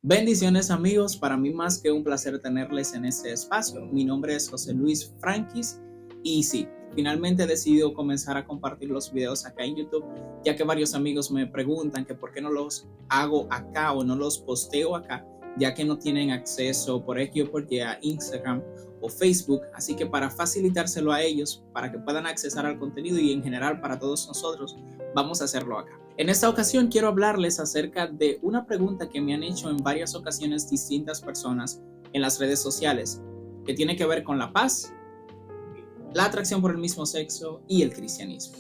Bendiciones amigos, para mí más que un placer tenerles en este espacio. Mi nombre es José Luis Franquis y sí, finalmente he decidido comenzar a compartir los videos acá en YouTube, ya que varios amigos me preguntan que por qué no los hago acá o no los posteo acá, ya que no tienen acceso por X o por Y a Instagram o Facebook. Así que para facilitárselo a ellos, para que puedan accesar al contenido y en general para todos nosotros, vamos a hacerlo acá. En esta ocasión quiero hablarles acerca de una pregunta que me han hecho en varias ocasiones distintas personas en las redes sociales, que tiene que ver con la paz, la atracción por el mismo sexo y el cristianismo.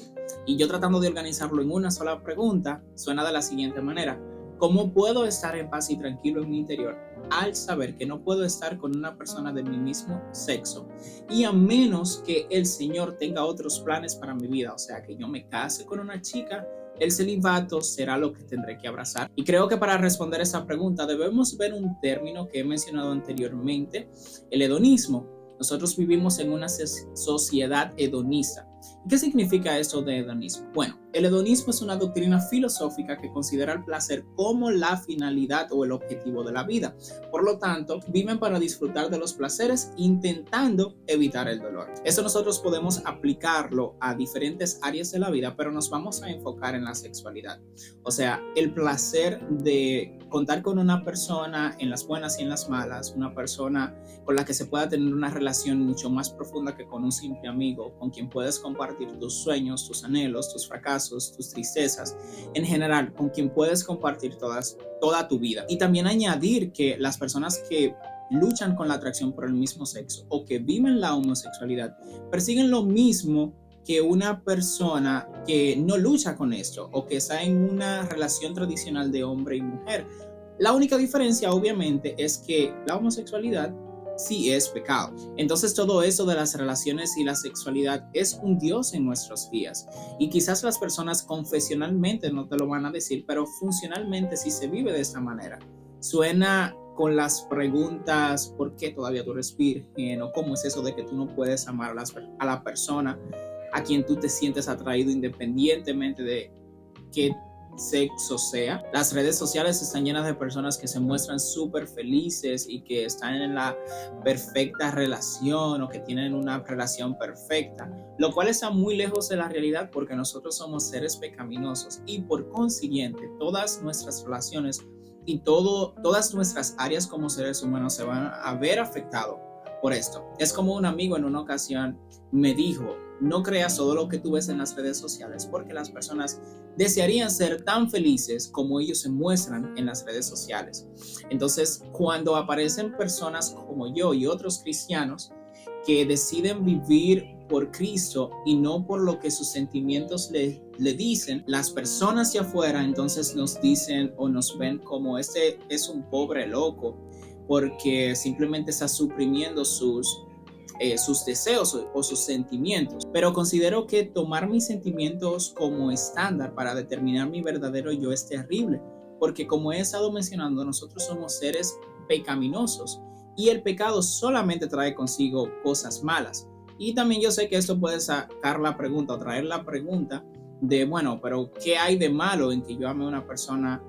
Y yo tratando de organizarlo en una sola pregunta, suena de la siguiente manera: ¿cómo puedo estar en paz y tranquilo en mi interior al saber que no puedo estar con una persona de mi mismo sexo, y a menos que el Señor tenga otros planes para mi vida? O sea, que yo me case con una chica, el celibato será lo que tendré que abrazar. Y creo que para responder esa pregunta debemos ver un término que he mencionado anteriormente: el hedonismo. Nosotros vivimos en una sociedad hedonista. ¿Y qué significa eso de hedonismo? Bueno, el hedonismo es una doctrina filosófica que considera el placer como la finalidad o el objetivo de la vida. Por lo tanto, viven para disfrutar de los placeres intentando evitar el dolor. Eso nosotros podemos aplicarlo a diferentes áreas de la vida, pero nos vamos a enfocar en la sexualidad. O sea, el placer de contar con una persona en las buenas y en las malas, una persona con la que se pueda tener una relación mucho más profunda que con un simple amigo, con quien puedes compartir tus sueños, tus anhelos, tus fracasos, tus tristezas, en general, con quien puedes compartir toda tu vida. Y también añadir que las personas que luchan con la atracción por el mismo sexo o que viven la homosexualidad persiguen lo mismo que una persona que no lucha con esto o que está en una relación tradicional de hombre y mujer. La única diferencia, obviamente, es que la homosexualidad sí es pecado. Entonces todo eso de las relaciones y la sexualidad es un Dios en nuestros días. Y quizás las personas confesionalmente no te lo van a decir, pero funcionalmente sí se vive de esta manera. Suena con las preguntas: ¿por qué todavía tú eres virgen? ¿O cómo es eso de que tú no puedes amar a la persona a quien tú te sientes atraído independientemente de qué sexo sea? Las redes sociales están llenas de personas que se muestran súper felices y que están en la perfecta relación o que tienen una relación perfecta, lo cual está muy lejos de la realidad, porque nosotros somos seres pecaminosos y por consiguiente todas nuestras relaciones y todas nuestras áreas como seres humanos se van a ver afectados por esto. Es como un amigo en una ocasión me dijo: no creas todo lo que tú ves en las redes sociales, porque las personas desearían ser tan felices como ellos se muestran en las redes sociales. Entonces, cuando aparecen personas como yo y otros cristianos que deciden vivir por Cristo y no por lo que sus sentimientos le dicen, las personas de afuera entonces nos dicen o nos ven como: este es un pobre loco, porque simplemente está suprimiendo sus deseos o sus sentimientos. Pero considero que tomar mis sentimientos como estándar para determinar mi verdadero yo es terrible, porque como he estado mencionando, nosotros somos seres pecaminosos y el pecado solamente trae consigo cosas malas. Y también yo sé que esto puede sacar la pregunta o traer la pregunta de: bueno, pero ¿qué hay de malo en que yo ame a una persona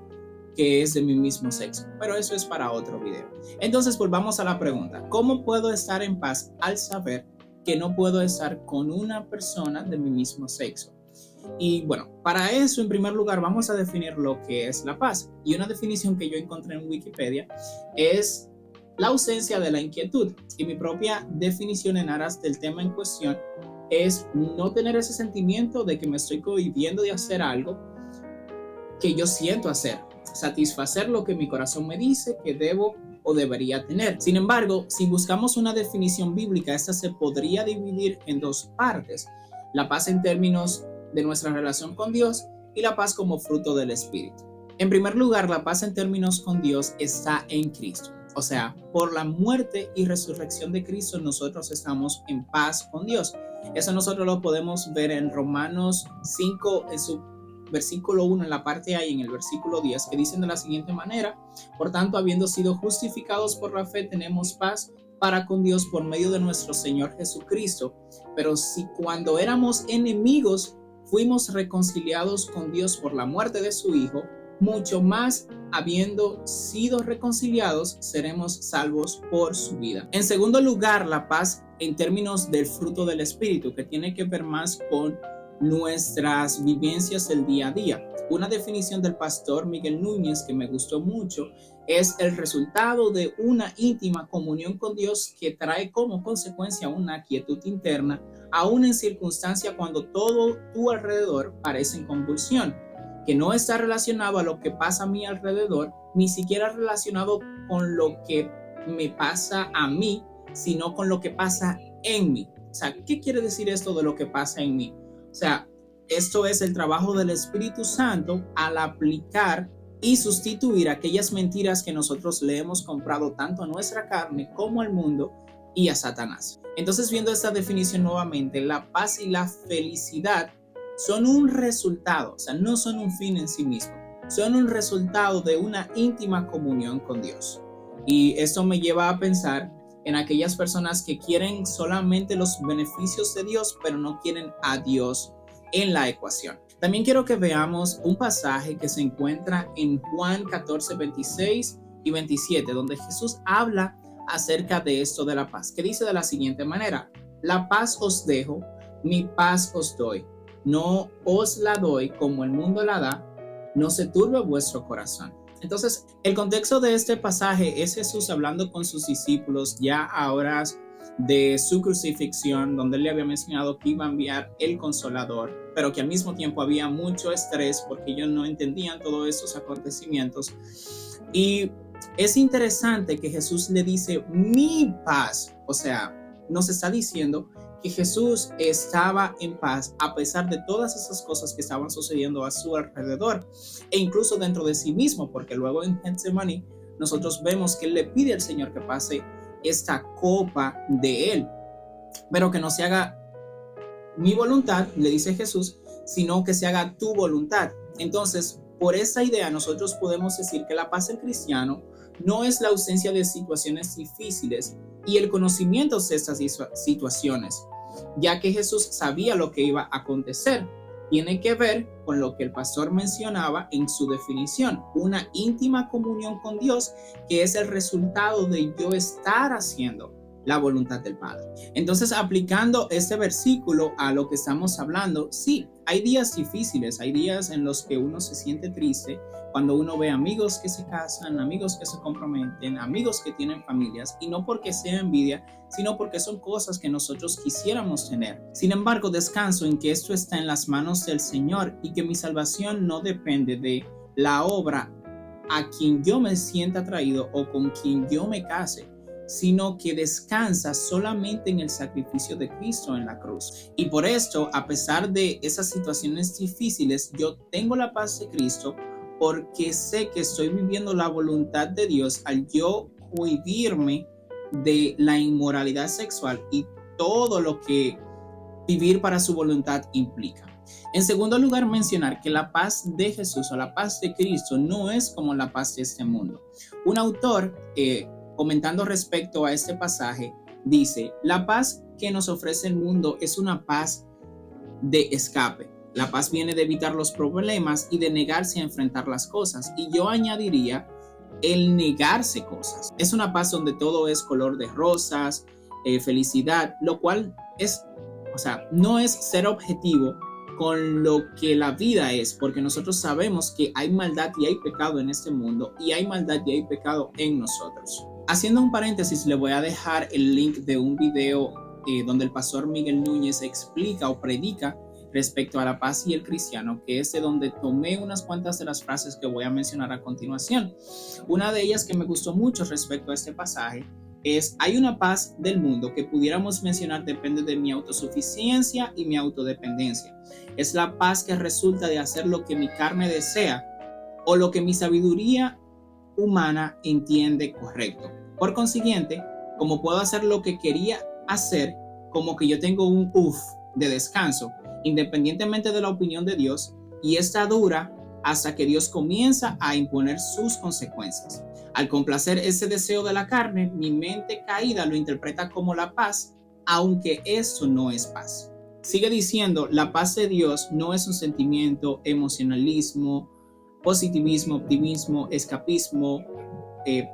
que es de mi mismo sexo? Pero eso es para otro video. Entonces volvamos a la pregunta: ¿cómo puedo estar en paz al saber que no puedo estar con una persona de mi mismo sexo? Y bueno, para eso en primer lugar vamos a definir lo que es la paz. Y una definición que yo encontré en Wikipedia es la ausencia de la inquietud. Y mi propia definición en aras del tema en cuestión es no tener ese sentimiento de que me estoy cohibiendo de hacer algo que yo siento hacer, satisfacer lo que mi corazón me dice que debo o debería tener. Sin embargo, si buscamos una definición bíblica, esta se podría dividir en dos partes: la paz en términos de nuestra relación con Dios y la paz como fruto del Espíritu. En primer lugar, la paz en términos con Dios está en Cristo. O sea, por la muerte y resurrección de Cristo nosotros estamos en paz con Dios. Eso nosotros lo podemos ver en Romanos 5, en su versículo 1 en la parte A y en el versículo 10, que dicen de la siguiente manera: por tanto, habiendo sido justificados por la fe, tenemos paz para con Dios por medio de nuestro Señor Jesucristo. Pero si cuando éramos enemigos fuimos reconciliados con Dios por la muerte de su Hijo, mucho más habiendo sido reconciliados, seremos salvos por su vida. En segundo lugar, la paz en términos del fruto del Espíritu, que tiene que ver más con nuestras vivencias del día a día. Una definición del pastor Miguel Núñez que me gustó mucho es el resultado de una íntima comunión con Dios que trae como consecuencia una quietud interna, aún en circunstancias cuando todo tu alrededor parece en convulsión, que no está relacionado a lo que pasa a mi alrededor, ni siquiera relacionado con lo que me pasa a mí, sino con lo que pasa en mí. O sea, ¿qué quiere decir esto de lo que pasa en mí? O sea, esto es el trabajo del Espíritu Santo al aplicar y sustituir aquellas mentiras que nosotros le hemos comprado tanto a nuestra carne como al mundo y a Satanás. Entonces, viendo esta definición nuevamente, la paz y la felicidad son un resultado, o sea, no son un fin en sí mismo, son un resultado de una íntima comunión con Dios. Y esto me lleva a pensar en aquellas personas que quieren solamente los beneficios de Dios, pero no quieren a Dios en la ecuación. También quiero que veamos un pasaje que se encuentra en Juan 14, 26 y 27, donde Jesús habla acerca de esto de la paz, que dice de la siguiente manera: la paz os dejo, mi paz os doy. No os la doy como el mundo la da, no se turbe vuestro corazón. Entonces, el contexto de este pasaje es Jesús hablando con sus discípulos ya a horas de su crucifixión, donde él le había mencionado que iba a enviar el Consolador, pero que al mismo tiempo había mucho estrés porque ellos no entendían todos estos acontecimientos. Y es interesante que Jesús le dice mi paz, o sea, nos está diciendo que Jesús estaba en paz a pesar de todas esas cosas que estaban sucediendo a su alrededor e incluso dentro de sí mismo, porque luego en Getsemaní nosotros vemos que él le pide al Señor que pase esta copa de él, pero que no se haga mi voluntad, le dice Jesús, sino que se haga tu voluntad. Entonces, por esa idea nosotros podemos decir que la paz del cristiano no es la ausencia de situaciones difíciles y el conocimiento de estas situaciones, ya que Jesús sabía lo que iba a acontecer. Tiene que ver con lo que el pastor mencionaba en su definición, una íntima comunión con Dios que es el resultado de yo estar haciendo la voluntad del Padre. Entonces, aplicando este versículo a lo que estamos hablando, sí, hay días difíciles, hay días en los que uno se siente triste, cuando uno ve amigos que se casan, amigos que se comprometen, amigos que tienen familias, y no porque sea envidia, sino porque son cosas que nosotros quisiéramos tener. Sin embargo, descanso en que esto está en las manos del Señor y que mi salvación no depende de la obra a quien yo me sienta atraído o con quien yo me case, sino que descansa solamente en el sacrificio de Cristo en la cruz. Y por esto, a pesar de esas situaciones difíciles, yo tengo la paz de Cristo porque sé que estoy viviendo la voluntad de Dios al yo cohibirme de la inmoralidad sexual y todo lo que vivir para su voluntad implica. En segundo lugar, mencionar que la paz de Jesús o la paz de Cristo no es como la paz de este mundo. Un autor comentando respecto a este pasaje, dice: la paz que nos ofrece el mundo es una paz de escape. La paz viene de evitar los problemas y de negarse a enfrentar las cosas. Y yo añadiría el negarse cosas. Es una paz donde todo es color de rosas, felicidad, lo cual es, o sea, no es ser objetivo con lo que la vida es, porque nosotros sabemos que hay maldad y hay pecado en este mundo, y hay maldad y hay pecado en nosotros. Haciendo un paréntesis, le voy a dejar el link de un video donde el pastor Miguel Núñez explica o predica respecto a la paz y el cristiano, que es de donde tomé unas cuantas de las frases que voy a mencionar a continuación. Una de ellas que me gustó mucho respecto a este pasaje es: hay una paz del mundo que pudiéramos mencionar depende de mi autosuficiencia y mi autodependencia. Es la paz que resulta de hacer lo que mi carne desea o lo que mi sabiduría humana entiende correcto. Por consiguiente, como puedo hacer lo que quería hacer, como que yo tengo un de descanso, independientemente de la opinión de Dios, y esta dura hasta que Dios comienza a imponer sus consecuencias. Al complacer ese deseo de la carne, mi mente caída lo interpreta como la paz, aunque eso no es paz. Sigue diciendo: la paz de Dios no es un sentimiento, emocionalismo, positivismo, optimismo, escapismo,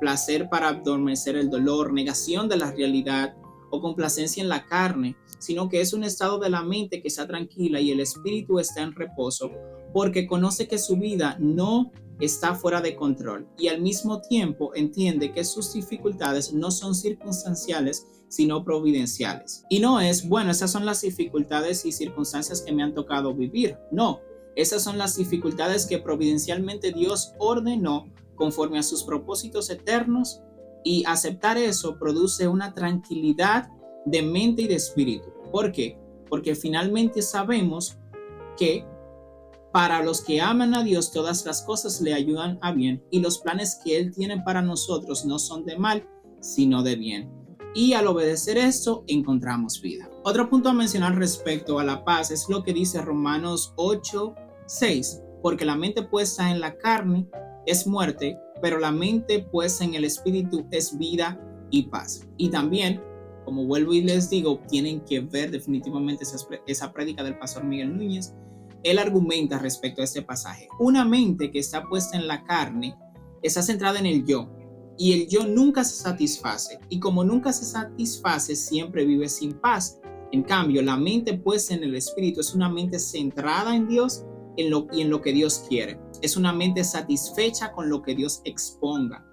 placer para adormecer el dolor, negación de la realidad o complacencia en la carne, sino que es un estado de la mente que está tranquila y el espíritu está en reposo porque conoce que su vida no está fuera de control y al mismo tiempo entiende que sus dificultades no son circunstanciales, sino providenciales. Y no es, bueno, esas son las dificultades y circunstancias que me han tocado vivir. No, esas son las dificultades que providencialmente Dios ordenó conforme a sus propósitos eternos, y aceptar eso produce una tranquilidad de mente y de espíritu. ¿Por qué? Porque finalmente sabemos que para los que aman a Dios todas las cosas le ayudan a bien y los planes que Él tiene para nosotros no son de mal, sino de bien. Y al obedecer esto encontramos vida. Otro punto a mencionar respecto a la paz es lo que dice Romanos 8:6, porque la mente puesta en la carne es muerte, pero la mente puesta en el espíritu es vida y paz. Y también, como vuelvo y les digo, tienen que ver definitivamente esa prédica del pastor Miguel Núñez. Él argumenta respecto a este pasaje. Una mente que está puesta en la carne está centrada en el yo, y el yo nunca se satisface, y como nunca se satisface, siempre vive sin paz. En cambio, la mente puesta en el espíritu es una mente centrada en Dios y en lo que Dios quiere. Es una mente satisfecha con lo que Dios exponga.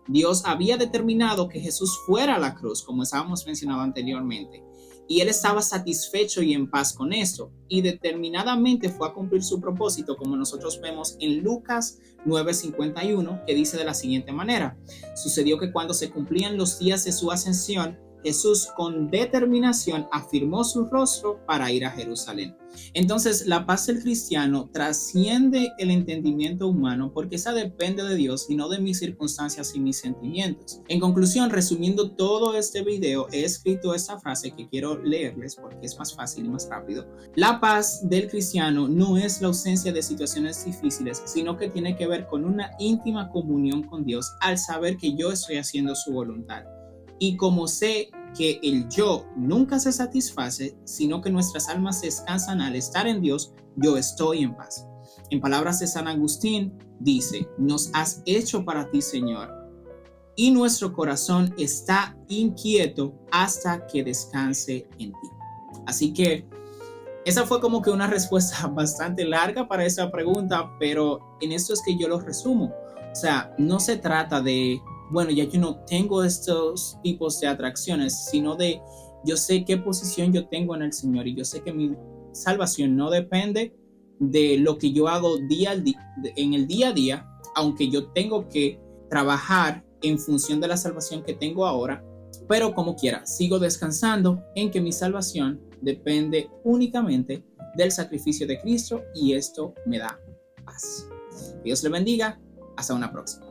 Dios había determinado que Jesús fuera a la cruz, como estábamos mencionando anteriormente, y él estaba satisfecho y en paz con eso, y determinadamente fue a cumplir su propósito, como nosotros vemos en Lucas 9:51, que dice de la siguiente manera: sucedió que cuando se cumplían los días de su ascensión, Jesús con determinación afirmó su rostro para ir a Jerusalén. Entonces, la paz del cristiano trasciende el entendimiento humano porque esa depende de Dios y no de mis circunstancias y mis sentimientos. En conclusión, resumiendo todo este video, he escrito esta frase que quiero leerles porque es más fácil y más rápido. La paz del cristiano no es la ausencia de situaciones difíciles, sino que tiene que ver con una íntima comunión con Dios al saber que yo estoy haciendo su voluntad. Y como sé que el yo nunca se satisface, sino que nuestras almas descansan al estar en Dios, yo estoy en paz. En palabras de San Agustín, dice: nos has hecho para ti, Señor, y nuestro corazón está inquieto hasta que descanse en ti. Así que esa fue como que una respuesta bastante larga para esa pregunta, pero en esto es que yo lo resumo. O sea, no se trata de, bueno, ya yo no tengo estos tipos de atracciones, sino de yo sé qué posición yo tengo en el Señor y yo sé que mi salvación no depende de lo que yo hago en el día a día, aunque yo tengo que trabajar en función de la salvación que tengo ahora, pero como quiera, sigo descansando en que mi salvación depende únicamente del sacrificio de Cristo y esto me da paz. Dios le bendiga. Hasta una próxima.